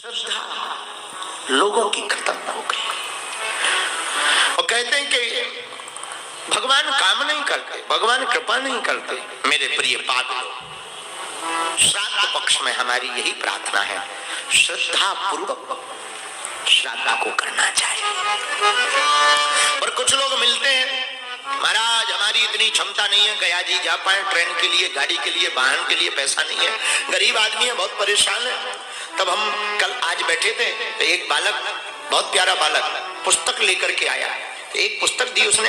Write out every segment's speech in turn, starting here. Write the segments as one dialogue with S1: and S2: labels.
S1: श्रद्धा लोगों की खत्म हो गई और कहते हैं कि भगवान काम नहीं करते, भगवान कृपा नहीं करते। मेरे प्रिय पागलों, श्राद्ध पक्ष में हमारी यही प्रार्थना है, श्रद्धा पूर्वक श्राद्ध को करना चाहिए। और कुछ लोग मिलते हैं, महाराज हमारी इतनी क्षमता नहीं है, गया जी जा पाए, ट्रेन के लिए, गाड़ी के लिए, वाहन के लिए पैसा नहीं है, गरीब आदमी है, बहुत परेशान है। तब हम कल आज बैठे थे तो एक बालक, बहुत प्यारा बालक, पुस्तक लेकर के आया। एक पुस्तक दी उसने,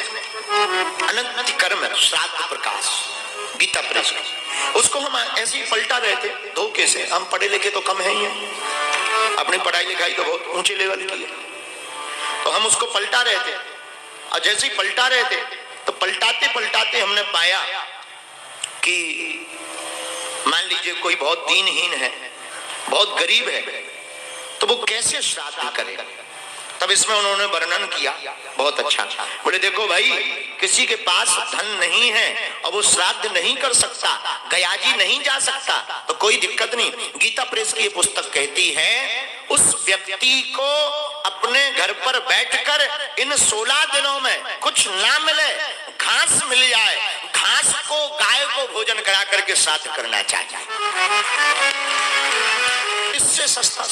S1: अनंत कर्म श्राद्ध प्रकाश, गीता प्रेस। उसको हम ऐसे ही पलटा रहे थे धोखे से, हम पढ़े लिखे तो कम है ही है, अपनी पढ़ाई लिखाई तो बहुत ऊंचे लेवल की है, तो हम उसको पलटा रहे थे। और जैसे ही पलटा रहे थे तो पलटाते पलटाते हमने पाया कि मान लीजिए कोई बहुत दीनहीन है, बहुत गरीब है, तो वो कैसे श्राद्ध करेगा। तब इसमें उन्होंने वर्णन किया बहुत अच्छा। बोले देखो भाई, किसी के पास धन नहीं है और वो श्राद्ध नहीं कर सकता, गया जी नहीं जा सकता, तो कोई दिक्कत नहीं। गीता प्रेस की ये पुस्तक कहती है उस व्यक्ति को अपने घर पर बैठकर इन 16 दिनों में कुछ ना मिले, घास मिल जाए, घास को गाय को भोजन करा करके श्राद्ध करना चाहिए। इससे सस्ता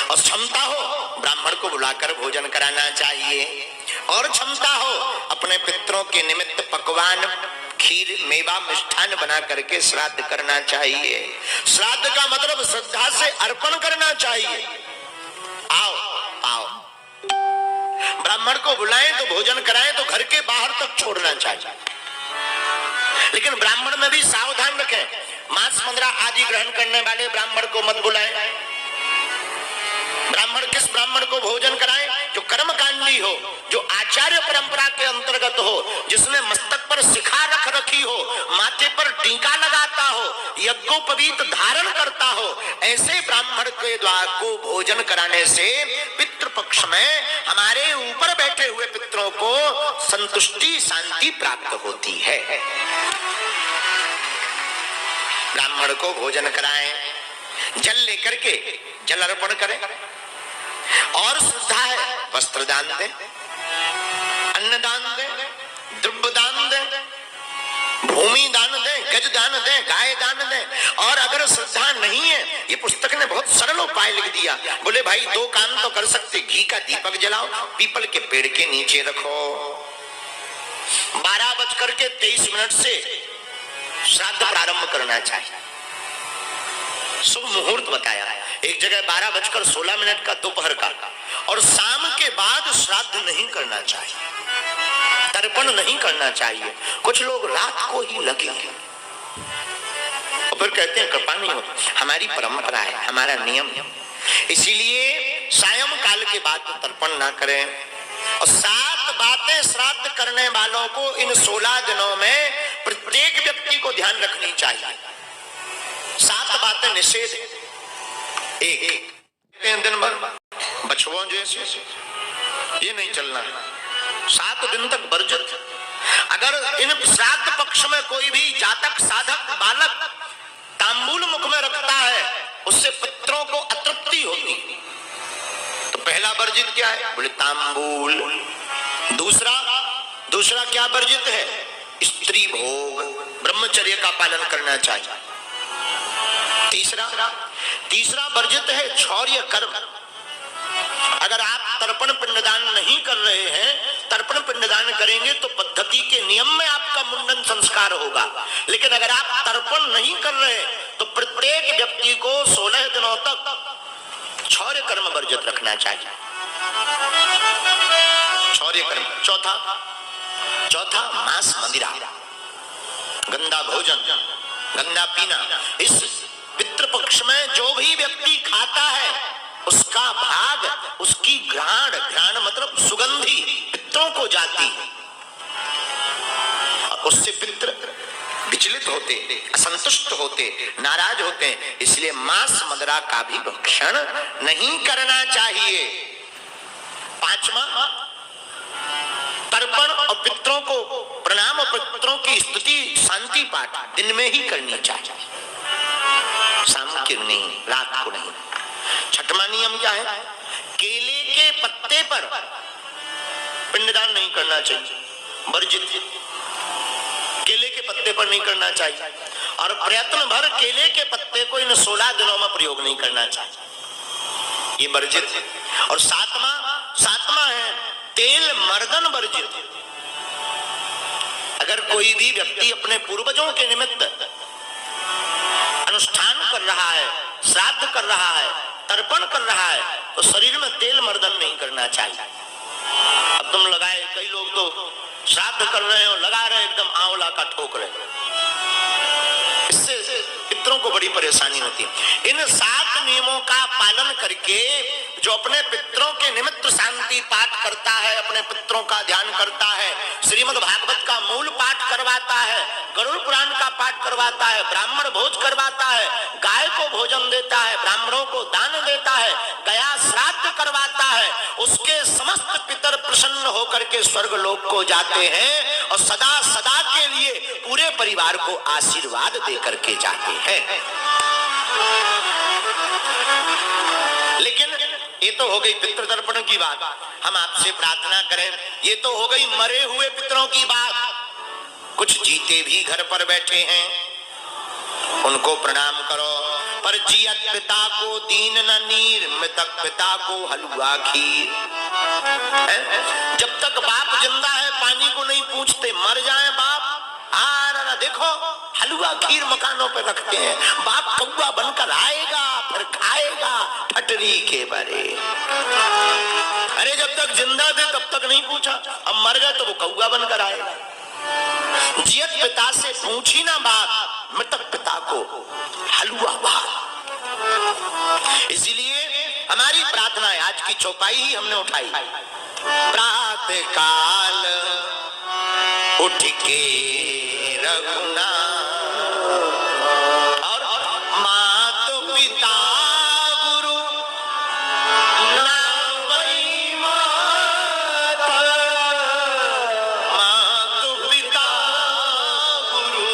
S1: और क्षमता हो ब्राह्मण को बुलाकर भोजन कराना चाहिए, और क्षमता हो अपने पितरों के निमित्त पकवान, खीर, मेवा, मिष्ठान बना करके श्राद्ध करना चाहिए। श्राद्ध का मतलब श्रद्धा से अर्पण करना चाहिए। आओ आओ, ब्राह्मण को बुलाएं तो भोजन कराएं तो घर के बाहर तक छोड़ना चाहिए। लेकिन ब्राह्मण में भी सावधान रखें, मांस मंद्रा आदि ग्रहण करने वाले ब्राह्मण को मत बुलाएं। ब्राह्मण किस ब्राह्मण को भोजन कराएं? जो कर्मकांडी हो, जो आचार्य परंपरा के अंतर्गत हो, जिसने मस्तक पर शिखा रख रखी हो, माथे पर टीका लगाता हो, यज्ञोपवीत धारण करता हो, ऐसे ब्राह्मण के द्वार को भोजन कराने से पितृपक्ष में हमारे ऊपर बैठे हुए पितरों को संतुष्टि, शांति प्राप्त होती है। ब्राह्मण को भोजन कराएं, जल लेकर के जल अर्पण करें, और श्रद्धा है वस्त्र दान दें, अन्न दान दें, द्रव्य दान दें, भूमि दान दें, गज दान दें, गाय दान दें। और अगर श्रद्धा नहीं है, ये पुस्तक ने बहुत सरल उपाय लिख दिया। बोले भाई दो काम तो कर सकते, घी का दीपक जलाओ, पीपल के पेड़ के नीचे रखो, 12:23 से श्राद्ध प्रारंभ करना चाहिए। शुभ मुहूर्त बताया, एक जगह 12:16 का दोपहर का, और शाम के बाद श्राद्ध नहीं करना चाहिए, तर्पण नहीं करना चाहिए। कुछ लोग रात को ही लगे और फिर कहते हैं कृपा नहीं होती। हमारी परंपरा है, हमारा नियम है, इसीलिए सायं काल के बाद तर्पण ना करें। और 7 बातें श्राद्ध करने वालों को इन 16 दिनों में प्रत्येक व्यक्ति को ध्यान रखनी चाहिए। 7 बातें निषेध। एक, दिन भर बछुओं जैसे ये नहीं चलना, 7 दिन तक वर्जित। अगर इन श्राद्ध पक्ष में कोई भी जातक, साधक, बालक तांबूल मुख में रखता है, उससे पितरों को अतृप्ति होती। तो पहला वर्जित क्या है? बोले तांबूल। दूसरा क्या वर्जित है? स्त्री भोग, ब्रह्मचर्य का पालन करना चाहिए। तीसरा वर्जित है क्षौर्य कर्म। अगर आप तर्पण पिंडदान नहीं कर रहे हैं, तर्पण पिंडदान करेंगे तो पद्धति के नियम में आपका मुंडन संस्कार होगा। लेकिन अगर आप तर्पण नहीं कर रहे तो प्रत्येक व्यक्ति को 16 दिनों तक क्षौर्य कर्म वर्जित रखना चाहिए। क्षौर्य कर्म। चौथा मांस मंदिरा, गंदा भोजन, गंदा पीना। इस पितृपक्ष में जो भी व्यक्ति खाता है उसका भाग, उसकी घ्राण मतलब सुगंधी पितरों को जाती है, उससे पितृ विचलित होते, असंतुष्ट होते, नाराज होते हैं। इसलिए मांस मदिरा का भी भक्षण नहीं करना चाहिए। 5वां, तर्पण और पितरों को प्रणाम और पितरों की स्तुति, शांति पाठ दिन में ही करनी चाहिए, शाम को नहीं, रात को नहीं। छठवां नियम क्या है? केले के पत्ते पर पिंडदान नहीं करना चाहिए, वर्जित। केले के पत्ते पर नहीं करना चाहिए और प्रयत्न भर केले के पत्ते को इन 16 दिनों में प्रयोग नहीं करना चाहिए, ये वर्जित है। और सातवां है तेल मर्दन वर्जित। अगर कोई भी व्यक्ति अपने पूर्वजों के निमित्त अनुष्ठान कर रहा है, श्राद्ध कर रहा है, तर्पण कर रहा है, तो शरीर में तेल मर्दन नहीं करना चाहिए। अब तुम लगाए, कई लोग तो श्राद्ध कर रहे हो, लगा रहे एकदम आंवला का ठोक रहे, इससे पितरों को बड़ी परेशानी होती है। इन 7 नियमों का पालन करके जो अपने पितरों के निमित्त शांति पाठ करता है, अपने पितरों का ध्यान करता है, श्रीमद् भागवत का मूल पाठ करवाता है, गरुड़ पुराण का पाठ करवाता है, ब्राह्मण भोज करवाता है, गाय को भोजन देता है, ब्राह्मणों को दान देता है, गया श्राद्ध करवाता है, उसके समस्त पितर प्रसन्न होकर के स्वर्ग लोक को जाते हैं और सदा सदा के लिए पूरे परिवार को आशीर्वाद दे करके जाते हैं। लेकिन ये तो हो गई पितृ तर्पण की बात। हम आपसे प्रार्थना करें, ये तो हो गई मरे हुए पितरों की बात। कुछ जीते भी घर पर बैठे हैं, उनको प्रणाम करो। पर जियत पिता को दीन न नीर, मृतक पिता को हलवा खीर। जब तक बाप जिंदा है पानी को नहीं पूछते, मर जाए बाप ना देखो हलवा खीर मकानों पे रखते हैं। बाप कौवा बनकर आएगा, फिर खाएगा ठटरी के बरे। अरे जब तक जिंदा थे तब तक नहीं पूछा, अब मर गए तो वो कौवा बनकर आएगा। जियत पिता से पूछी ना बात, मृतक पिता को हलवा भात। इसीलिए हमारी प्रार्थना है, आज की चौपाई ही हमने उठाई। प्रातः काल उठ के रघुना और मात पिता गुरु नावई मात, मात पिता गुरु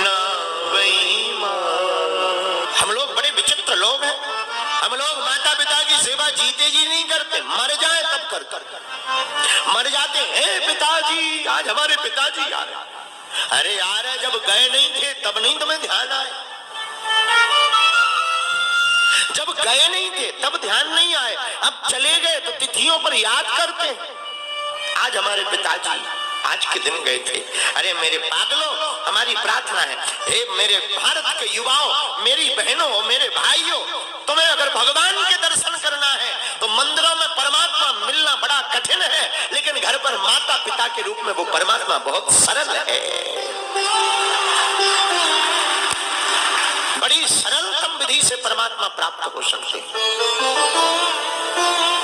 S1: नावई मात। हम लोग बड़े विचित्र लोग हैं। हम लोग माता पिता की सेवा जीते जी नहीं करते, मर जाए तब करते। मर जाते हैं पिताजी, आज हमारे पिताजी आ रहे। अरे यार जब गए नहीं थे तब नहीं तुम्हें ध्यान आए, जब गए नहीं थे तब ध्यान नहीं आए, अब चले गए तो तिथियों पर याद करते हैं। आज हमारे पिताजी आज के दिन गए थे। अरे मेरे पागलों, हमारी प्रार्थना है, हे मेरे भारत के युवाओं, मेरी बहनों, मेरे भाइयों, तुम्हें अगर भगवान के दर्शन करना है तो मंदिरों में परमात्मा मिलना बड़ा कठिन है, लेकिन घर पर माता पिता के रूप में वो परमात्मा बहुत सरल है। बड़ी सरलतम विधि से परमात्मा प्राप्त हो सकते हैं।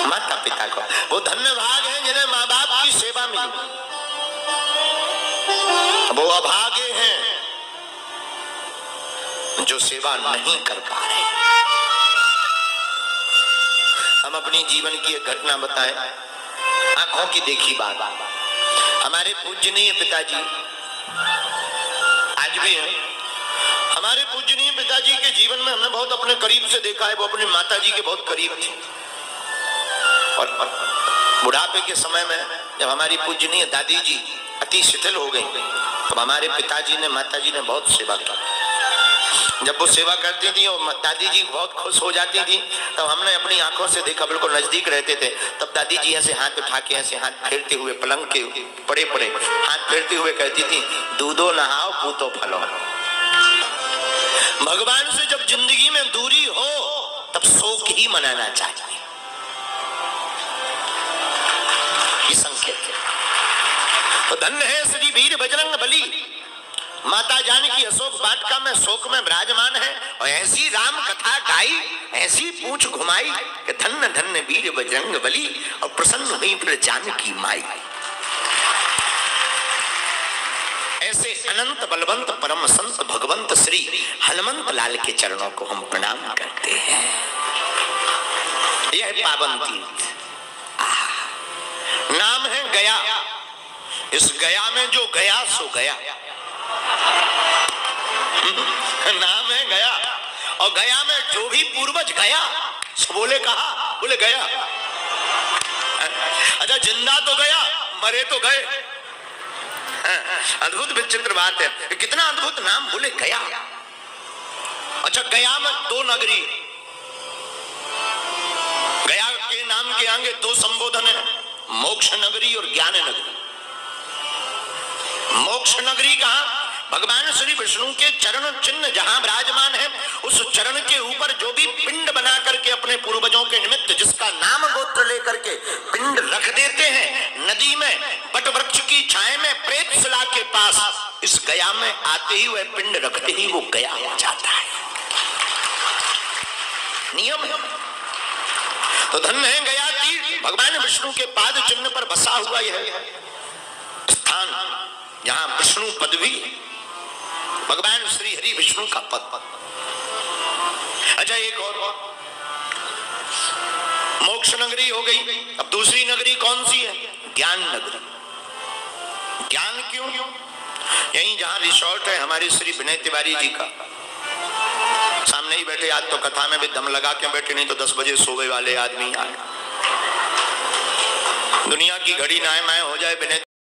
S1: माता पिता को वो धन्य भाग है जिन्हें माँ बाप की सेवा मिली। वो अभागे हैं जो सेवा नहीं कर पा रहे। हम अपनी जीवन की एक घटना बताएं, आंखों की देखी बात। हमारे पूजनीय पिताजी आज भी हैं। हमारे पूजनीय पिताजी के जीवन में हमने बहुत अपने करीब से देखा है। वो अपनी माताजी के बहुत करीब थे और बुढ़ापे के समय में जब हमारी पूजनीय दादी जी अति शिथिल हो गई तो हमारे पिताजी ने, माताजी ने बहुत सेवा की। जब वो सेवा करती थी और दादी जी बहुत खुश हो जाती थी, तब हमने अपनी आंखों से देखा, बिल्कुल नजदीक रहते थे। तब दादी जी ऐसे हाथ उठा के, ऐसे हाथ फेरते हुए, पलंग के पड़े पड़े हाथ फेरते हुए कहती थी, दूधो नहाओ पूतो फलो। भगवान से जब जिंदगी में दूरी हो तब शोक ही मनाना चाहिए। ये संकेत है। तो धन्य है श्री वीर बजरंग बली, माता जानकी अशोक वाटिका में शोक में विराजमान है और ऐसी राम कथा गाई, ऐसी पूंछ घुमाई कि धन्य धन्य वीर बजरंग बली, और प्रसन्न हुई फिर जानकी माई। ऐसे अनंत बलवंत परम संत भगवंत श्री हनुमंत लाल के चरणों को हम प्रणाम करते हैं। यह पावन तीर्थ नाम है गया। इस गया में जो गया सो गया, नाम है गया। और गया में जो भी पूर्वज गया बोले कहा, बोले गया। अच्छा जिंदा तो गया, मरे तो गए। अद्भुत विचित्र बात है, कितना अद्भुत नाम, बोले गया। अच्छा गया में दो नगरी, गया के नाम के आगे दो संबोधन है, मोक्ष नगरी और ज्ञान नगरी। मोक्ष नगरी कहा? भगवान श्री विष्णु के चरण चिन्ह जहां विराजमान है, उस चरण के ऊपर जो भी पिंड बना करके अपने पूर्वजों के निमित्त जिसका नाम गोत्र लेकर के पिंड रख देते हैं, नदी में बट वृक्ष की छाया में प्रेतशिला के पास, इस गया में आते ही वह पिंड रखते ही वो गया हो जाता है। नियम है। तो धन्य है गया तीर्थ, भगवान विष्णु के पाद चिन्ह पर बसा हुआ यह स्थान, जहां विष्णु पदवी, भगवान श्री हरि विष्णु का पद। अच्छा एक और मोक्ष नगरी हो गई, अब दूसरी नगरी कौन सी है? ज्ञान नगरी। ज्ञान क्यों? यहीं जहां रिसोर्ट है हमारे श्री विनय तिवारी जी का, सामने ही बैठे, आज तो कथा में भी दम लगा के बैठे, नहीं तो 10 बजे सोवे वाले आदमी आए। दुनिया की घड़ी नाय माय हो जाए, विनय